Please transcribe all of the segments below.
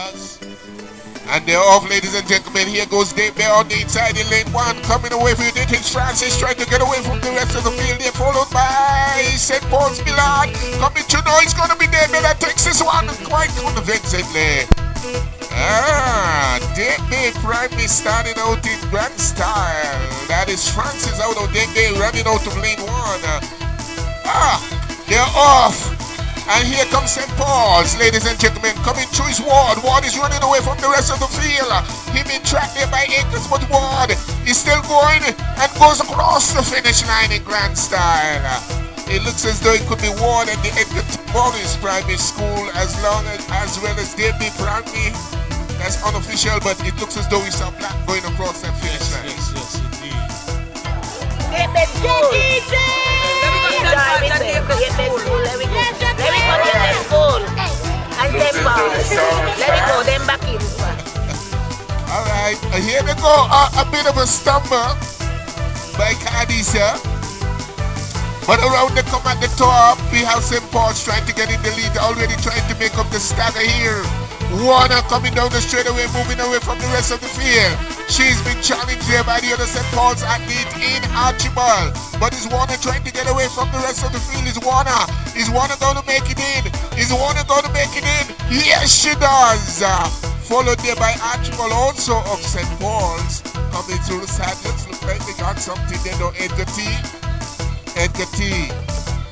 Saddlers. And they're off, ladies and gentlemen. Here goes Dave Bear on the inside in lane 1. Coming away from it is Francis trying to get away from the rest of the field. They're followed by St. Paul's Millard. Coming to know it's going to be Dave Bear that takes this one quite convincingly. Dave Bear primely starting out in grand style. That is Francis out of Dave Bear running out of lane 1. They're off. And here comes St. Paul's, ladies and gentlemen, coming through his Ward. Ward is running away from the rest of the field. Him in track there by Akers, but Ward is still going and goes across the finish line in grand style. It looks as though it could be Ward and the Edgar Boris Primary School as well as Davey Primary. That's unofficial, but it looks as though we saw black going across that finish line. Yes, indeed. Alright, here we go. A bit of a stumble by Cadisa. But around the come at the top, we have St. Paul's trying to get in the lead, already trying to make up the stagger here. Warner coming down the straightaway, moving away from the rest of the field. She's been challenged there by the other St. Paul's athlete in Archibald. But is Warner trying to get away from the rest of the field? Is Warner going to make it in? Is Warner going to make it in? Yes, she does. Followed there by Archibald, also of St. Paul's. Coming through the Saddlers. Look like they got something there, no Edgar T.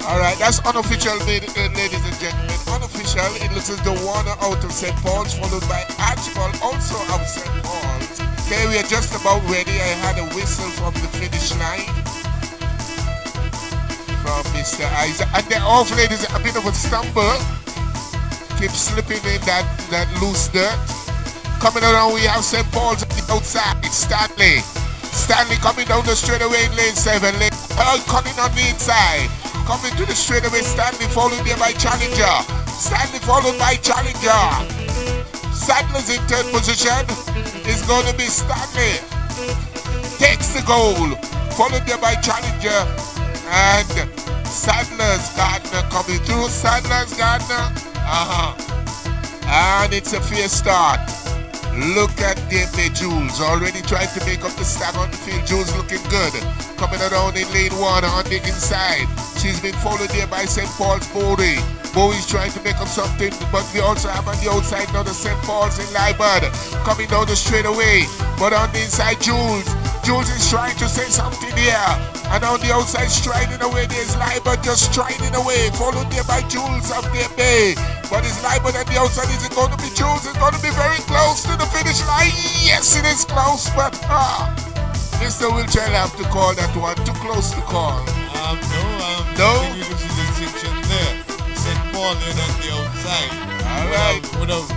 Alright, that's unofficial, ladies and gentlemen. Unofficial, it looks as though Warner out of St. Paul's, followed by Archibald, also of St. Paul's. Okay, we are just about ready. I had a whistle from the finish line from Mr. Isaac. And they're off, ladies, a bit of a stumble. Keep slipping in that loose dirt. Coming around, we have St. Paul's on the outside. Stanley coming down the straightaway in lane 7. Earl coming on the inside. Coming to the straightaway, Stanley followed there by Challenger. Stanley followed by Challenger. Saddlers in third position is going to be Stanley. Takes the goal. Followed there by Challenger. And Saddlers Gardner coming through. Saddlers Gardner. And it's a fair start. Look at Dame Jules. Already trying to make up the stack on the field. Jules looking good. Coming around in lane 1 on the inside. She's been followed there by St. Paul's Bowie. Bowie's trying to make up something, but we also have on the outside now the St. Paul's in Libard. Coming down the straightaway. But on the inside, Jules is trying to say something here. And on the outside, striding away, there's Libard just striding away. Followed there by Jules of the Bay. But it's Libard at the outside. Is it going to be Jules? It's going to be very close to the finish line. Yes, it is close, but Mr. Wilchild have to call that one. Too close to call. No? You can see the section there. St. Paul on the outside. All right. Would have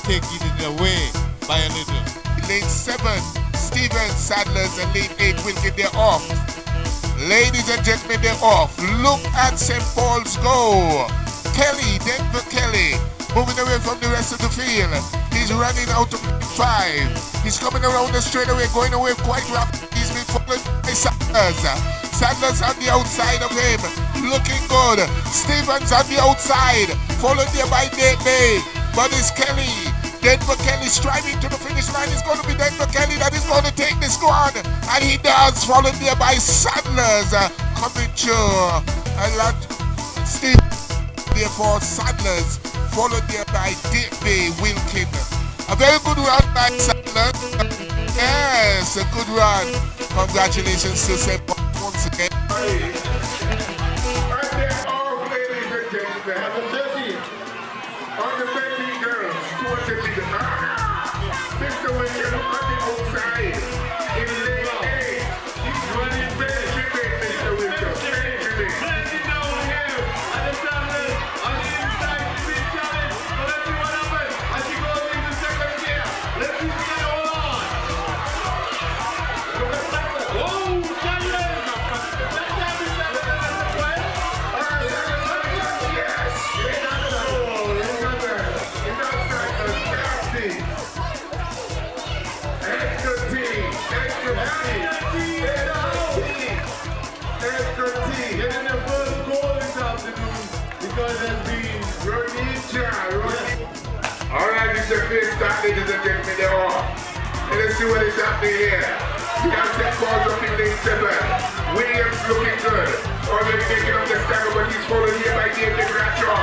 taken it away by a little. Lane 7, Stevens, Saddlers, and lane 8, Wilkin, they're off. Ladies and gentlemen, they're off. Look at St. Paul's go. Kelly, Denver Kelly, moving away from the rest of the field. He's running out of 5. He's coming around the straightaway, going away quite rapidly. He's been followed by Saddlers. Saddlers on the outside of him, looking good. Stevens on the outside, followed there by Dave. But it's Kelly. Denver Kelly striving to the finish line. It's going to be Denver Kelly that is going to take this squad. And he does, followed there by Saddlers. Coming through. A lot. Steve. Therefore, Saddlers, followed there by Dave Wilkin. A very good run by Saddlers. Yes, a good run. Congratulations to St. Paul once again. Alright, it's the first start, ladies and gentlemen, they're off. Let's see what is happening here. We have St. Paul's up in lane 7. Williams looking good. Already making up the stagger, but he's followed here by David Bradshaw.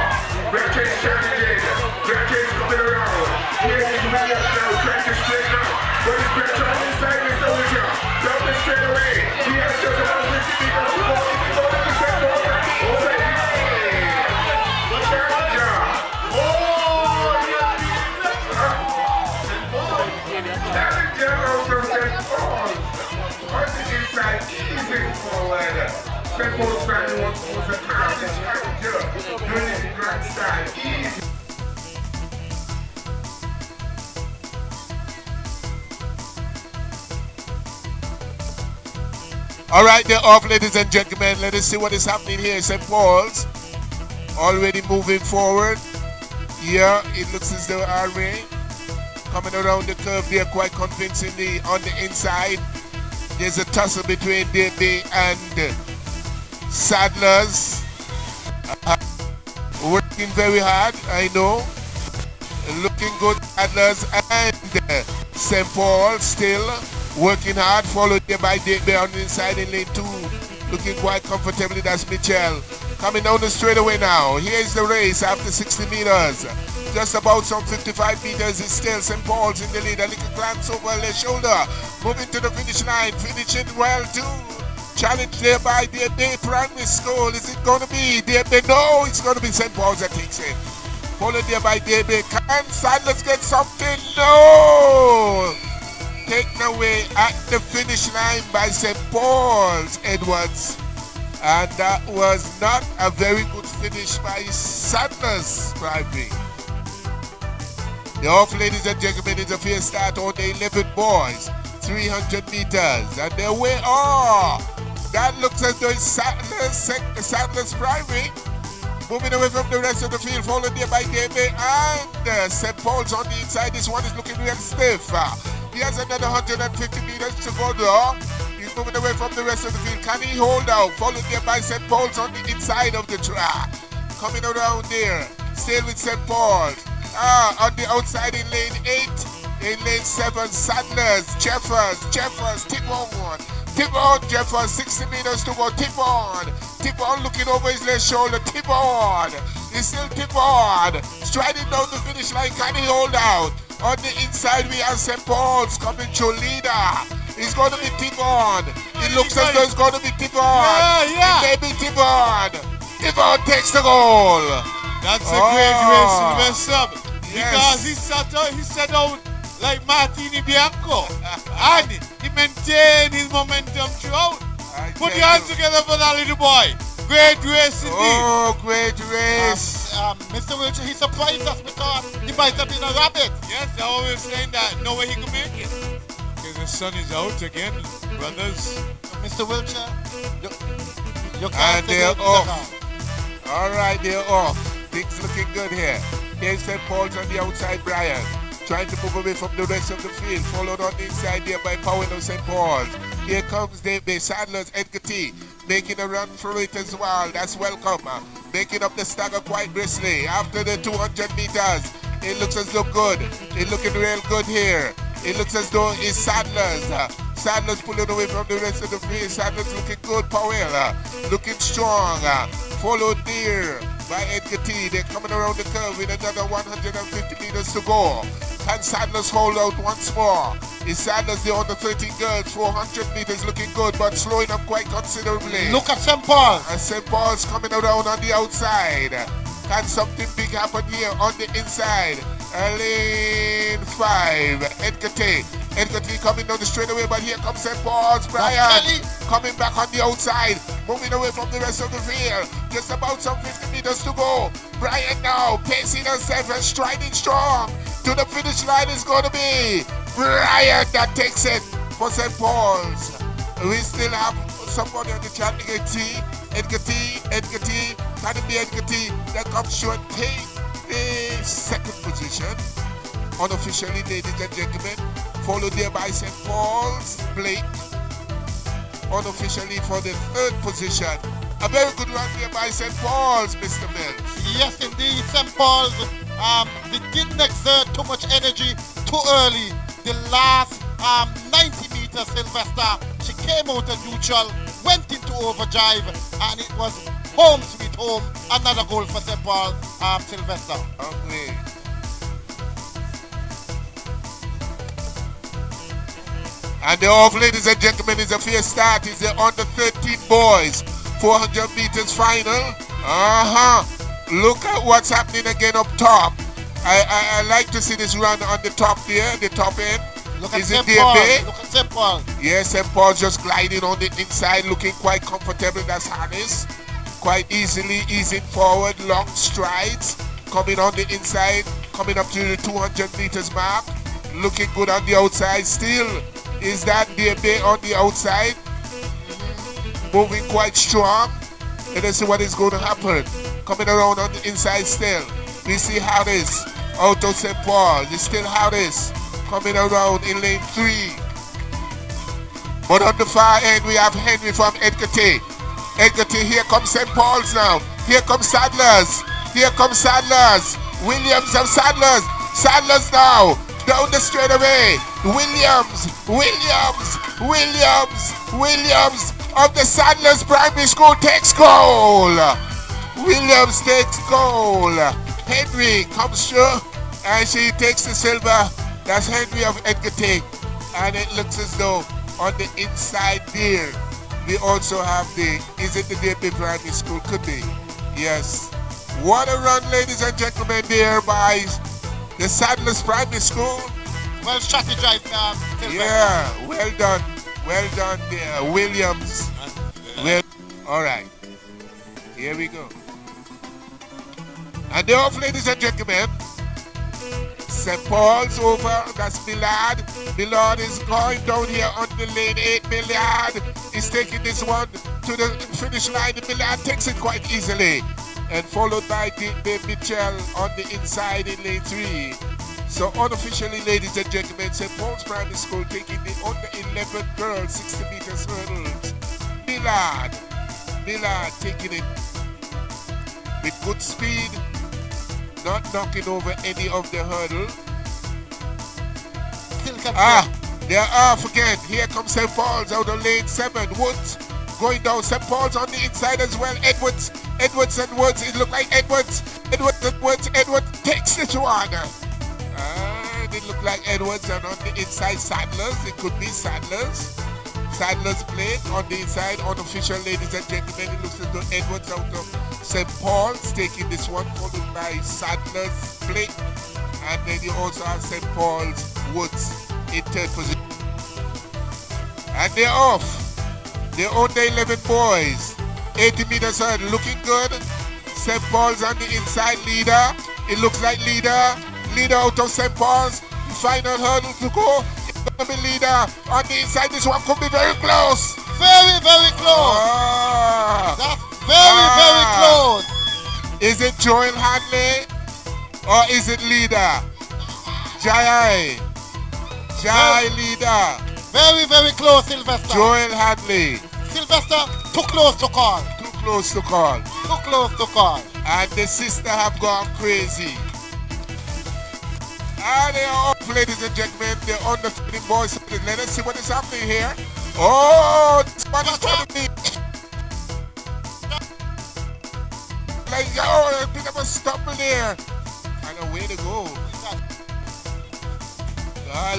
Bradshaw is challenging. Bradshaw is coming around. Here is Williams now, trying to straighten up. But it's Bradshaw inside Mr. Williams. Down the straight away. He has just about 50 meters to go. He's going to St. Paul's. Over here. Challenger. Challenger out of St. Paul's. On the inside, easy forward. St. Paul's fan wants to crown the challenger. Doing it in grand style. Easy. All right, they're off, ladies and gentlemen. Let us see what is happening here. St. Paul's already moving forward. Yeah, it looks as though Army coming around the curve there quite convincingly on the inside. There's a tussle between DB and Sadlers. Working very hard, I know. Looking good, Sadlers and St. Paul still working hard, followed there by DB on the inside in lane 2. Looking quite comfortably, that's Mitchell. Coming down the straightaway now. Here's the race after 60 meters. Just about some 55 meters is still St. Paul's in the lead. A little glance over their shoulder. Moving to the finish line. Finishing well too. Challenge there by DB Primary School. Is it going to be DB? No, it's going to be St. Paul's that takes it. Followed there by DB. Can Sadlers get something? No! Taken away at the finish line by St. Paul's, Edwards. And that was not a very good finish by Sadlers Primary. The off, ladies and gentlemen, is a fair start on the 11 boys. 300 meters. And they're way off. That looks as though it's Sadlers Primary. Moving away from the rest of the field, followed there by DB and St. Paul's on the inside. This one is looking real stiff. He has another 150 meters to go though. He's moving away from the rest of the field. Can he hold out? Followed there by St. Paul's on the inside of the track. Coming around there. Still with St. Paul's. On the outside in lane 8. In lane 7, Sadlers, Jeffers, tip on. Tip on, Jeffers, 60 meters to go. Tip on looking over his left shoulder. Tip on. He's still tip on. Striding down the finish line. Can he hold out? On the inside, we have St. Paul's coming through leader. It's going to be tip on. It looks as though it's going to be tip on. Yeah. It may be tip on. Tip on takes the goal. That's a great race to mess up. Because he set out like Martini Bianco. And he maintained his momentum throughout. Put your hands together for that little boy. Great race indeed. Oh, great race. Mr. Wiltshire, he surprised us because he might have been a rabbit. Yes, they're always saying that. No way he can make it. Because the sun is out again, brothers. Mr. Wiltshire, you can't And they're off. off. All right, they're off. Things looking good here. Here's St. Paul's on the outside, Brian. Trying to move away from the rest of the field. Followed on the inside there by Powell of St. Paul's. Here comes the Sadlers, Edgar T. Making a run for it as well. That's welcome. Making up the stagger quite briskly. After the 200 meters, it looks as though good. It's looking real good here. It looks as though it's Sadlers. Sadlers pulling away from the rest of the field. Sadlers looking good, Powell. Looking strong. Followed there by Edgar T. They're coming around the curve with another 150 meters to go. Can Sadlers hold out once more? Is Sadlers the under 13 girls? 400 meters looking good, but slowing up quite considerably. Look at St. Paul. And St. Paul's coming around on the outside. Can something big happen here on the inside? Lane 5, Edgar T. Edgar T coming down the straightaway, but here comes St. Paul's. Brian coming back on the outside, moving away from the rest of the field. Just about some 50 meters to go. Brian now pacing himself and striding strong. To the finish line is going to be Brian that takes it for St. Paul's. We still have somebody on the track, Edgar T. Can it be Edgar T that comes short, take the second position? Unofficially, ladies and gentlemen, followed there by St. Paul's, Blake. Unofficially for the third position. A very good run here by St. Paul's, Mr. Mills. Yes, indeed, St. Paul's they didn't exert too much energy too early. The last 90 meters, Sylvester, she came out of neutral, went into overdrive, and it was home sweet home. Another goal for St. Paul, Sylvester. Okay. And the off, ladies and gentlemen, is a fair start. It's the under 13 boys 400 meters final. Look at what's happening again up top. I like to see this run on the top there, the top end. Look at Is St. it Paul. DMA? Look at St. Paul. Yes, St. Paul's just gliding on the inside, looking quite comfortable. That's harness. Quite easily easing forward, long strides. Coming on the inside, coming up to the 200 meters mark. Looking good on the outside still. Is that DMA on the outside? Moving quite strong. Let us see what is going to happen. Coming around on the inside still. We see Harris out of St. Paul. It's still Harris coming around in lane 3. But on the far end we have Henry from Edgar T. Edgar T, here comes St. Paul's now. Here comes Sadlers. Here comes Sadlers. Williams of Sadlers. Sadlers now. Down the straightaway. Williams of the Sadlers Primary School takes goal. Williams takes goal. Henry comes through and she takes the silver. That's Henry of Edgar T. And it looks as though on the inside there we also have is it the DMA Primary School? Could be. Yes. What a run, ladies and gentlemen, there by the Sadlers Primary School. Well strategized, Sylvester. Yeah, well done. Well done there, Williams. Well, all right. Here we go. And off, ladies and gentlemen. St. Paul's over. That's Millard. Millard is going down here on the lane 8. Millard is taking this one to the finish line. Millard takes it quite easily. And followed by Mitchell on the inside in lane 3. So unofficially, ladies and gentlemen, St. Paul's Primary School taking the under 11 girls 60 meters hurdles. Millard taking it with good speed, not knocking over any of the hurdle. They're off again. Here comes St. Paul's out of lane 7. Woods going down. St. Paul's on the inside as well. Edwards and Woods. It looked like Edwards takes this one. It looked like Edwards, and on the inside Sadlers. It could be Sadlers. Sadlers played on the inside. Unofficial, ladies and gentlemen, it looks as though Edwards out of St. Paul's taking this one, followed by Sadlers play. And then you also have St. Paul's Woods in third position. And they're off. They're on the 11 boys. 80 meters hurdle, looking good. St. Paul's on the inside, leader. It looks like leader out of St. Paul's. Final hurdle to go. It's going to be leader on the inside. This one could be very close. Very, very close. That's very close. Is it Joel Hadley or is it leader? Jai leader. Very, very close, Sylvester. Joel Hadley. Sylvester, too close to call. Too close to call. Too close to call. And the sister have gone crazy. And they are up, ladies and gentlemen. They're on the 13 boys. Let us see what is happening here. Oh, this one is going to be like, oh, a bit of a stumble there. And a way to go.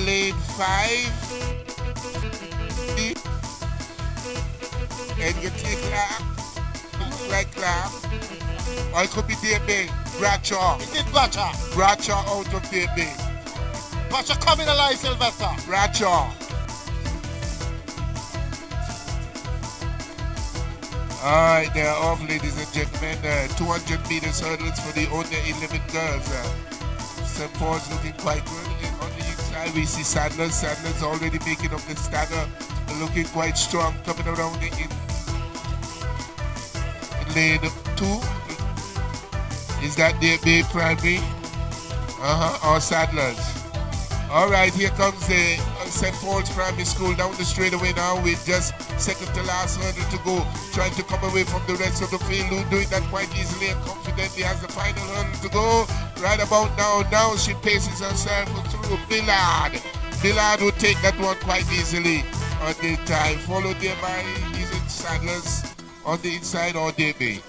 Lane 5. And you take Clark. Look like Clark. Or it could be DMA. Bradshaw. It is Bradshaw. Bradshaw out of DMA. Bradshaw coming alive, Sylvester. Bradshaw. Alright, they're off, ladies and gentlemen. 200 meters hurdles for the under 11 girls. St. Paul's looking quite good. And on the inside, we see Sadlers. Sadlers already making up the stagger. Looking quite strong, coming around in lane 2. Is that DMA Primary? Or Sadlers? Alright, here comes the St. Paul's Primary School down the straightaway now with just second to last hurdle to go, trying to come away from the rest of the field, who doing that quite easily and confidently has the final hurdle to go. Right about now she paces herself through Billard. Billard will take that one quite easily on the time, followed there by is it Sadlers on the inside or DB.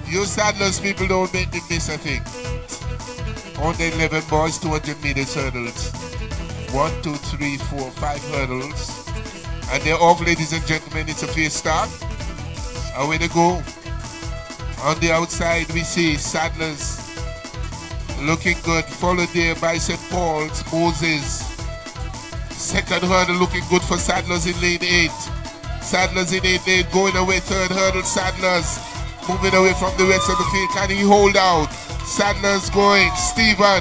You Sadlers people don't make me miss a thing. On the 11 boys, 200 meters hurdles. 1, 2, 3, 4, 5 hurdles. And they're off, ladies and gentlemen. It's a fair start. Away they go. On the outside, we see Sadlers looking good, followed there by St. Paul's, Moses. Second hurdle looking good for Sadlers in lane 8. Sadlers in 8 lane, going away, third hurdle, Sadlers moving away from the rest of the field. Can he hold out? Sadlers going, Stephen,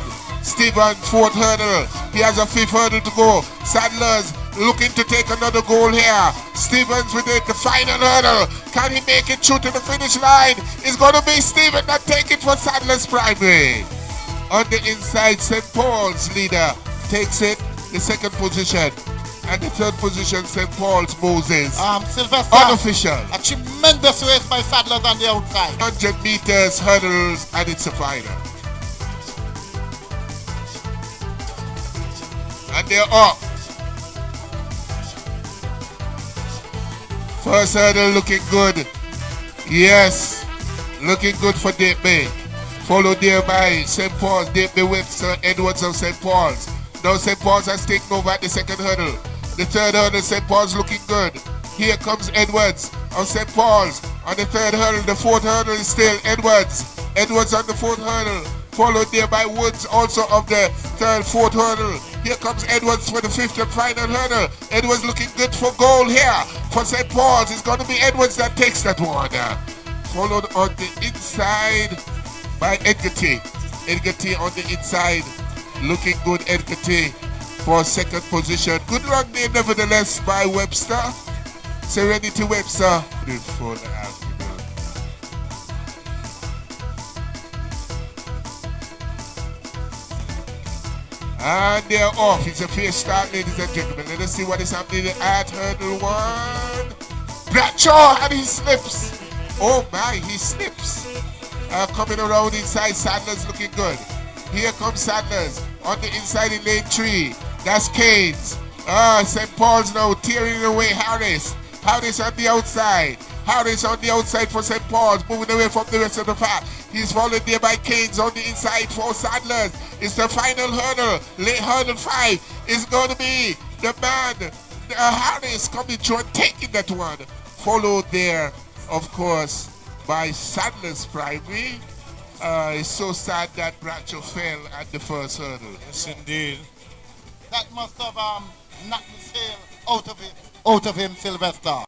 fourth hurdle. He has a fifth hurdle to go. Sadlers looking to take another goal here. Stevens with the final hurdle. Can he make it through to the finish line? It's going to be Stephen that take it for Sadlers Primary. On the inside, St. Paul's leader takes it, the second position. And the third position, St. Paul's, Moses. Sylvester. Unofficial. A tremendous race by Sadlers on the outside. 100 meters hurdles, and it's a final. And they're up. First hurdle looking good. Yes, looking good for Dayton. Followed there by St. Paul's, Dayton Webster, Edwards of St. Paul's. Now St. Paul's has taken over at the second hurdle. The third hurdle, St. Paul's looking good. Here comes Edwards of St. Paul's. On the third hurdle, the fourth hurdle is still Edwards. Edwards on the fourth hurdle. Followed there by Woods also of the fourth hurdle. Here comes Edwards for the fifth and final hurdle. Edwards looking good for goal here. For St. Paul's, it's going to be Edwards that takes that one. Followed on the inside by Edgar T. Edgar T on the inside. Looking good, Edgar T for second position. Good run there nevertheless by Webster. Serenity Webster. Beautiful afternoon. And they're off. It's a fair start, ladies and gentlemen. Let us see what is happening at hurdle 1. Bradshaw, and he slips. Oh my, he slips. Coming around inside, Sadlers looking good. Here comes Sadlers on the inside in lane 3. That's Keynes. St. Paul's now tearing away Harris. Harris on the outside. Harris on the outside for St. Paul's, moving away from the rest of the pack. He's followed there by Keynes on the inside for Sadlers. It's the final hurdle. Late hurdle 5 is going to be the man, Harris, coming through and taking that one. Followed there, of course, by Sadlers Primary. It's so sad that Bradshaw fell at the first hurdle. Yes, indeed. That must have knocked the sail out of him, Sylvester.